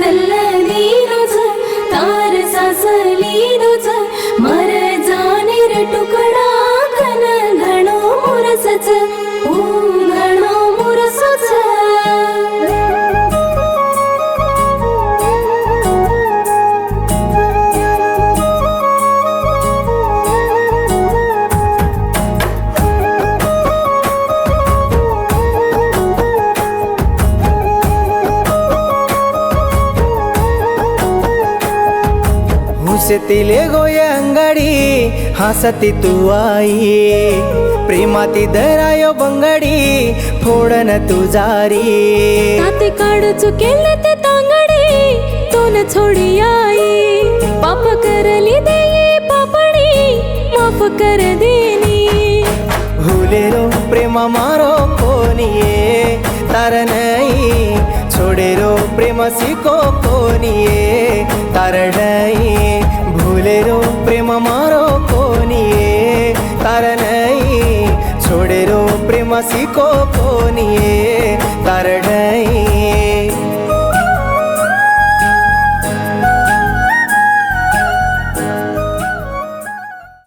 दल्लदीनुच तार सासलीनुच मर जानेर तुकडा घन घणो मुरसच घणो मुरसच हुसतिले गोय अंगडी हसती तू आई प्रेमाती दरायो बंगडी फोडन तू जारी ताते काढ चुकेल ते तांगडी तोन छोडी आई पाप करली देई पापणी माफ कर देनी भूलेरो प्रेम मारो कोनिये तार नहीं छोडेरो प्रेम सिको कोनिये तार नहीं भूलेरो प्रेम मारो कोनिये तार नहीं छोडेरो प्रेम सिको कोनिये तार नहीं